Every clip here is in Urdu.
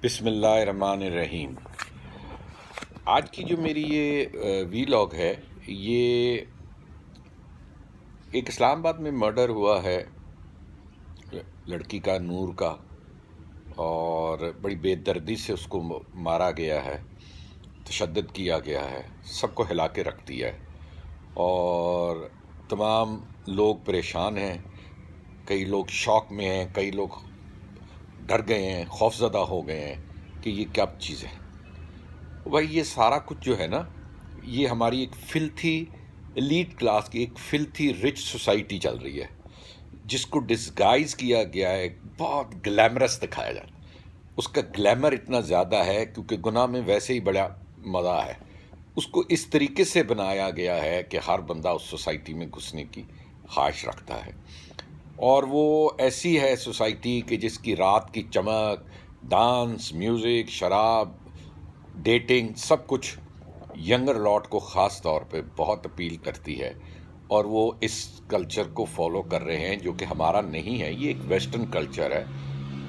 بسم اللہ الرحمن الرحیم۔ آج کی جو میری یہ وی لاگ ہے، یہ ایک اسلام آباد میں مرڈر ہوا ہے لڑکی کا، نور کا، اور بڑی بے دردی سے اس کو مارا گیا ہے، تشدد کیا گیا ہے، سب کو ہلا کے رکھ دیا ہے، اور تمام لوگ پریشان ہیں، کئی لوگ شوق میں ہیں، کئی لوگ ڈر گئے ہیں، خوفزدہ ہو گئے ہیں کہ یہ کیا چیز ہے۔ بھائی یہ سارا کچھ جو ہے نا، یہ ہماری ایک فلتھی ایلیٹ کلاس کی ایک فلتھی رچ سوسائٹی چل رہی ہے، جس کو ڈسگائز کیا گیا ہے، بہت گلیمرس دکھایا جاتا ہے۔ اس کا گلیمر اتنا زیادہ ہے کیونکہ گناہ میں ویسے ہی بڑا مزہ ہے، اس کو اس طریقے سے بنایا گیا ہے کہ ہر بندہ اس سوسائٹی میں گھسنے کی خواہش رکھتا ہے، اور وہ ایسی ہے سوسائٹی کہ جس کی رات کی چمک، ڈانس، میوزک، شراب، ڈیٹنگ، سب کچھ ینگر لاٹ کو خاص طور پہ بہت اپیل کرتی ہے، اور وہ اس کلچر کو فالو کر رہے ہیں جو کہ ہمارا نہیں ہے۔ یہ ایک ویسٹرن کلچر ہے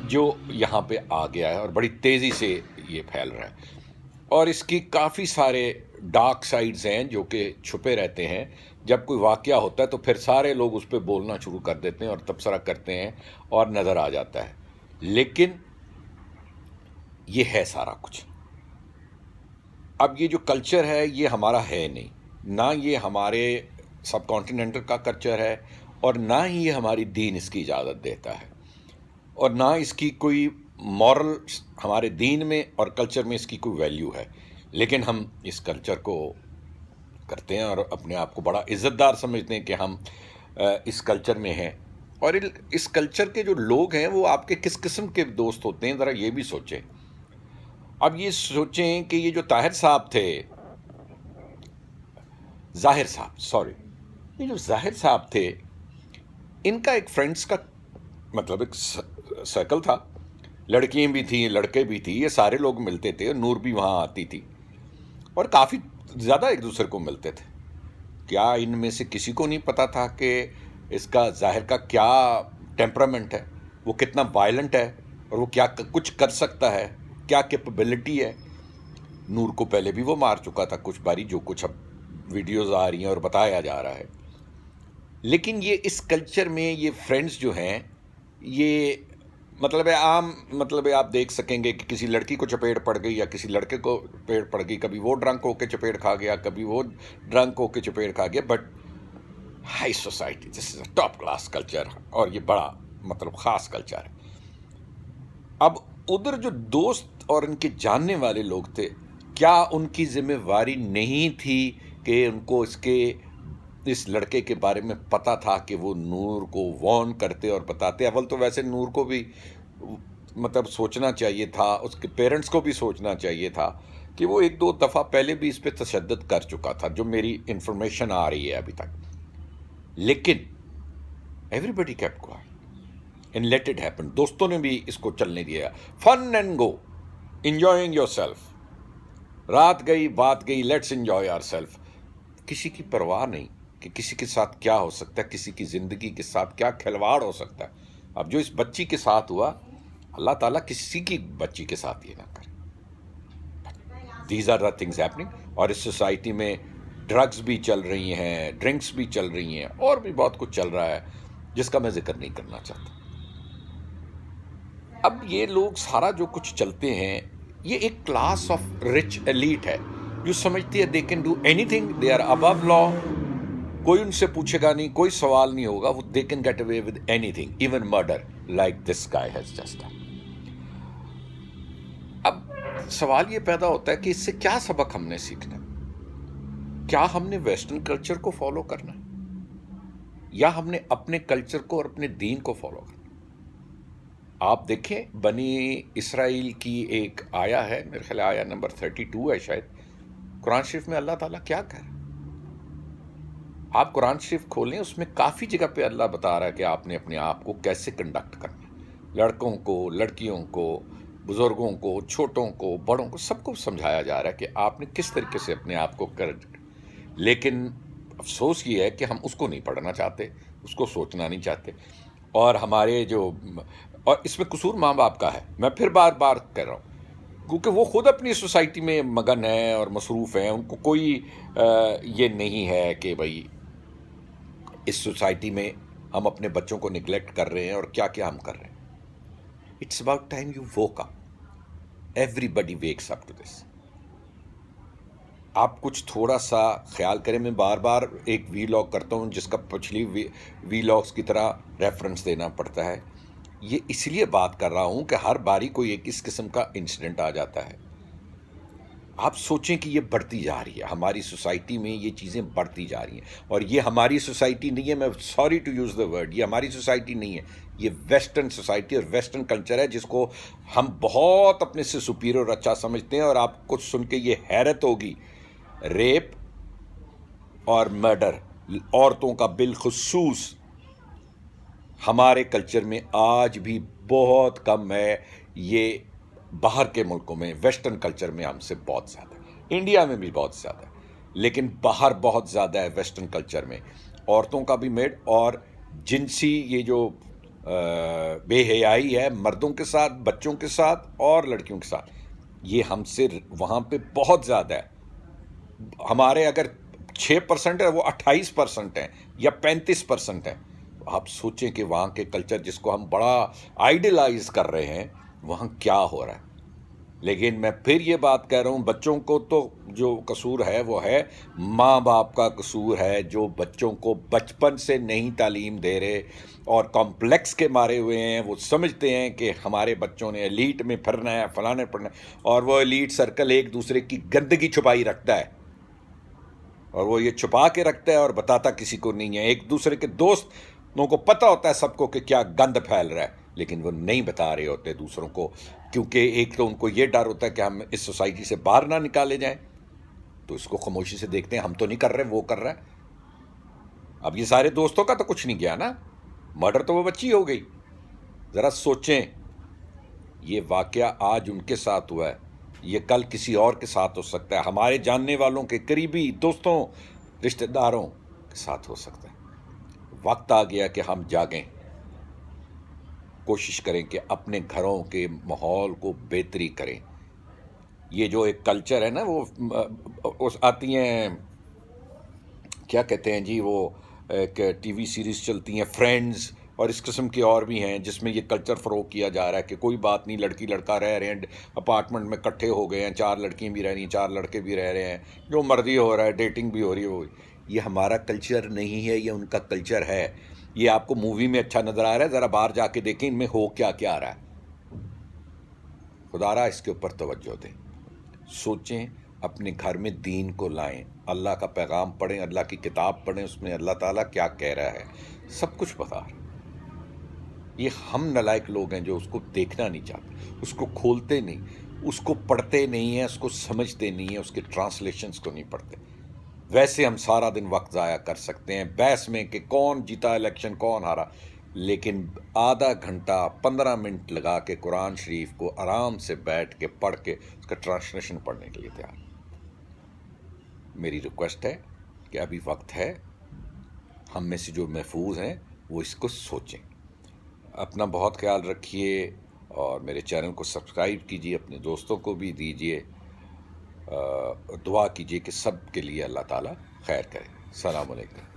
جو یہاں پہ آ گیا ہے اور بڑی تیزی سے یہ پھیل رہا ہے، اور اس کی کافی سارے ڈارک سائڈز ہیں جو کہ چھپے رہتے ہیں۔ جب کوئی واقعہ ہوتا ہے تو پھر سارے لوگ اس پہ بولنا شروع کر دیتے ہیں اور تبصرہ کرتے ہیں اور نظر آ جاتا ہے، لیکن یہ ہے سارا کچھ۔ اب یہ جو کلچر ہے یہ ہمارا ہے نہیں، نہ یہ ہمارے سب کانٹیننٹل کا کلچر ہے، اور نہ ہی یہ ہماری دین اس کی اجازت دیتا ہے، اور نہ اس کی کوئی مورل ہمارے دین میں اور کلچر میں اس کی کوئی ویلیو ہے، لیکن ہم اس کلچر کو کرتے ہیں اور اپنے آپ کو بڑا عزت دار سمجھتے ہیں کہ ہم اس کلچر میں ہیں۔ اور اس کلچر کے جو لوگ ہیں وہ آپ کے کس قسم کے دوست ہوتے ہیں، ذرا یہ بھی سوچیں۔ اب یہ سوچیں کہ یہ جو طاہر صاحب تھے، ظاہر صاحب تھے، ان کا ایک فرینڈس کا مطلب ایک سرکل تھا، لڑکیاں بھی تھیں، لڑکے بھی تھے، یہ سارے لوگ ملتے تھے، نور بھی وہاں آتی تھی، اور کافی زیادہ ایک دوسرے کو ملتے تھے۔ کیا ان میں سے کسی کو نہیں پتا تھا کہ اس کا ظاہر کا کیا ٹیمپرامنٹ ہے، وہ کتنا وائلنٹ ہے، اور وہ کیا کچھ کر سکتا ہے، کیا کیپبلٹی ہے؟ نور کو پہلے بھی وہ مار چکا تھا کچھ باری، جو کچھ اب ویڈیوز آ رہی ہیں اور بتایا جا رہا ہے، لیکن یہ اس کلچر میں یہ فرینڈز جو ہیں، یہ مطلب ہے عام، مطلب ہے آپ دیکھ سکیں گے کہ کسی لڑکی کو چپیٹ پڑ گئی یا کسی لڑکے کو چپیٹ پڑ گئی، کبھی وہ ڈرنک ہو کے چپیٹ کھا گیا، کبھی وہ ڈرنک ہو کے چپیٹ کھا گیا، but high society, this is a top class culture, اور یہ بڑا مطلب خاص کلچر ہے۔ اب ادھر جو دوست اور ان کے جاننے والے لوگ تھے، کیا ان کی ذمہ داری نہیں تھی کہ ان کو اس لڑکے کے بارے میں پتا تھا کہ وہ نور کو وارن کرتے اور بتاتے؟ اول تو ویسے نور کو بھی مطلب سوچنا چاہیے تھا، اس کے پیرنٹس کو بھی سوچنا چاہیے تھا کہ وہ ایک دو دفعہ پہلے بھی اس پہ تشدد کر چکا تھا، جو میری انفارمیشن آ رہی ہے ابھی تک، لیکن everybody kept quiet and let it happen. دوستوں نے بھی اس کو چلنے دیا، fun and go, enjoying yourself, رات گئی بات گئی، لیٹس انجوائے آور سیلف۔ کسی کی پرواہ نہیں کہ کسی کے ساتھ کیا ہو سکتا ہے، کسی کی زندگی کے ساتھ کیا کھلواڑ ہو سکتا ہے۔ اب جو اس بچی کے ساتھ ہوا، اللہ تعالیٰ کسی کی بچی کے ساتھ یہ نہ کرے۔ These are the things happening, اور اس سوسائٹی میں ڈرگز بھی چل رہی ہیں، ڈرنکس بھی چل رہی ہیں، اور بھی بہت کچھ چل رہا ہے جس کا میں ذکر نہیں کرنا چاہتا۔ اب یہ لوگ سارا جو کچھ چلتے ہیں، یہ ایک کلاس آف رچ ایلیٹ ہے جو سمجھتی ہے they can do anything, they are above law, کوئی ان سے پوچھے گا نہیں، کوئی سوال نہیں ہوگا، وہ they can get away with anything, even murder, like this guy has just done. اب سوال یہ پیدا ہوتا ہے کہ اس سے کیا سبق ہم نے سیکھنا؟ کیا ہم نے ویسٹرن کلچر کو فالو کرنا، یا ہم نے اپنے کلچر کو اور اپنے دین کو فالو کرنا؟ آپ دیکھیں بنی اسرائیل کی ایک آیا ہے، میرے خیال آیا نمبر 32 ہے شاید، قرآن شریف میں اللہ تعالیٰ کیا کہہ رہا ہے؟ آپ قرآن شریف کھولیں، اس میں کافی جگہ پہ اللہ بتا رہا ہے کہ آپ نے اپنے آپ کو کیسے کنڈکٹ کرنا ہے، لڑکوں کو، لڑکیوں کو، بزرگوں کو، چھوٹوں کو، بڑوں کو، سب کو سمجھایا جا رہا ہے کہ آپ نے کس طریقے سے اپنے آپ کو لیکن افسوس یہ ہے کہ ہم اس کو نہیں پڑھنا چاہتے، اس کو سوچنا نہیں چاہتے، اور ہمارے اور اس میں قصور ماں باپ کا ہے۔ میں پھر بار بار کہہ رہا ہوں، کیونکہ وہ خود اپنی سوسائٹی میں مگن ہیں اور مصروف ہیں، ان کو کوئی یہ نہیں ہے کہ بھائی اس سوسائٹی میں ہم اپنے بچوں کو نگلیکٹ کر رہے ہیں اور کیا کیا ہم کر رہے ہیں۔ It's about time you woke up, everybody wakes up to this. آپ کچھ تھوڑا سا خیال کریں، میں بار بار ایک وی لاگ کرتا ہوں جس کا پچھلی وی لاگس کی طرح ریفرنس دینا پڑتا ہے، یہ اس لیے بات کر رہا ہوں کہ ہر باری کوئی ایک اس قسم کا انسیڈنٹ آ جاتا ہے۔ آپ سوچیں کہ یہ بڑھتی جا رہی ہے، ہماری سوسائٹی میں یہ چیزیں بڑھتی جا رہی ہیں، اور یہ ہماری سوسائٹی نہیں ہے، میں sorry to use the word, یہ ہماری سوسائٹی نہیں ہے، یہ ویسٹرن سوسائٹی اور ویسٹرن کلچر ہے جس کو ہم بہت اپنے سے سپیریور اچھا سمجھتے ہیں۔ اور آپ کو سن کے یہ حیرت ہوگی، ریپ اور مرڈر عورتوں کا بالخصوص ہمارے کلچر میں آج بھی بہت کم ہے۔ یہ باہر کے ملکوں میں ویسٹرن کلچر میں ہم سے بہت زیادہ ہے، انڈیا میں بھی بہت زیادہ ہے، لیکن باہر بہت زیادہ ہے ویسٹرن کلچر میں عورتوں کا بھی میڈ اور جنسی یہ جو بے حیائی ہے مردوں کے ساتھ، بچوں کے ساتھ اور لڑکیوں کے ساتھ، یہ ہم سے وہاں پہ بہت زیادہ ہے۔ ہمارے اگر 6% ہے، وہ 28% ہیں یا 35% ہیں۔ آپ سوچیں کہ وہاں کے کلچر جس کو ہم بڑا آئیڈیلائز کر رہے ہیں، وہاں کیا ہو رہا ہے۔ لیکن میں پھر یہ بات کہہ رہا ہوں، بچوں کو تو جو قصور ہے وہ ہے ماں باپ کا قصور ہے، جو بچوں کو بچپن سے نہیں تعلیم دے رہے اور کمپلیکس کے مارے ہوئے ہیں۔ وہ سمجھتے ہیں کہ ہمارے بچوں نے ایلیٹ میں پھرنا ہے، فلانے پڑھنا ہے، اور وہ ایلیٹ سرکل ایک دوسرے کی گندگی چھپائی رکھتا ہے، اور وہ یہ چھپا کے رکھتا ہے اور بتاتا کسی کو نہیں ہے۔ ایک دوسرے کے دوستوں کو پتہ ہوتا ہے سب کو کہ کیا گند پھیل رہا ہے، لیکن وہ نہیں بتا رہے ہوتے دوسروں کو، کیونکہ ایک تو ان کو یہ ڈر ہوتا ہے کہ ہم اس سوسائٹی سے باہر نہ نکالے جائیں، تو اس کو خاموشی سے دیکھتے ہیں، ہم تو نہیں کر رہے، وہ کر رہا ہے۔ اب یہ سارے دوستوں کا تو کچھ نہیں گیا نا، مرڈر تو وہ بچی ہو گئی۔ ذرا سوچیں، یہ واقعہ آج ان کے ساتھ ہوا ہے، یہ کل کسی اور کے ساتھ ہو سکتا ہے، ہمارے جاننے والوں کے قریبی دوستوں، رشتہ داروں کے ساتھ ہو سکتا ہے۔ وقت آ گیا کہ ہم جاگیں، کوشش کریں کہ اپنے گھروں کے ماحول کو بہتری کریں۔ یہ جو ایک کلچر ہے نا، وہ آتی ہیں، کیا کہتے ہیں جی، وہ ایک ٹی وی سیریز چلتی ہیں فرینڈز اور اس قسم کی اور بھی ہیں، جس میں یہ کلچر فروغ کیا جا رہا ہے کہ کوئی بات نہیں، لڑکی لڑکا رہ رہے ہیں، اپارٹمنٹ میں اکٹھے ہو گئے ہیں، 4 لڑکیاں بھی رہ رہی ہیں، 4 لڑکے بھی رہ رہے ہیں، جو مرضی ہو رہا ہے، ڈیٹنگ بھی ہو رہی ہے۔ یہ ہمارا کلچر نہیں ہے، یہ ان کا کلچر ہے۔ یہ آپ کو مووی میں اچھا نظر آ رہا ہے، ذرا باہر جا کے دیکھیں ان میں ہو کیا کیا رہا ہے۔ خدا را اس کے اوپر توجہ دیں، سوچیں، اپنے گھر میں دین کو لائیں، اللہ کا پیغام پڑھیں، اللہ کی کتاب پڑھیں، اس میں اللہ تعالیٰ کیا کہہ رہا ہے، سب کچھ بتا رہا ہے۔ یہ ہم نالائق لوگ ہیں جو اس کو دیکھنا نہیں چاہتے، اس کو کھولتے نہیں، اس کو پڑھتے نہیں ہیں، اس کو سمجھتے نہیں ہیں، اس کے ٹرانسلیشنز کو نہیں پڑھتے۔ ویسے ہم سارا دن وقت ضائع کر سکتے ہیں بحث میں کہ کون جیتا الیکشن، کون ہارا، لیکن آدھا گھنٹہ 15 منٹ لگا کے قرآن شریف کو آرام سے بیٹھ کے پڑھ کے اس کا ٹرانسلیشن پڑھنے کے لیے تیار۔ میری ریکویسٹ ہے کہ ابھی وقت ہے، ہم میں سے جو محفوظ ہیں وہ اس کو سوچیں۔ اپنا بہت خیال رکھیے اور میرے چینل کو سبسکرائب کیجیے، اپنے دوستوں کو بھی دیجیے، دعا کیجیے کہ سب کے لیے اللہ تعالیٰ خیر کرے۔ السلام علیکم۔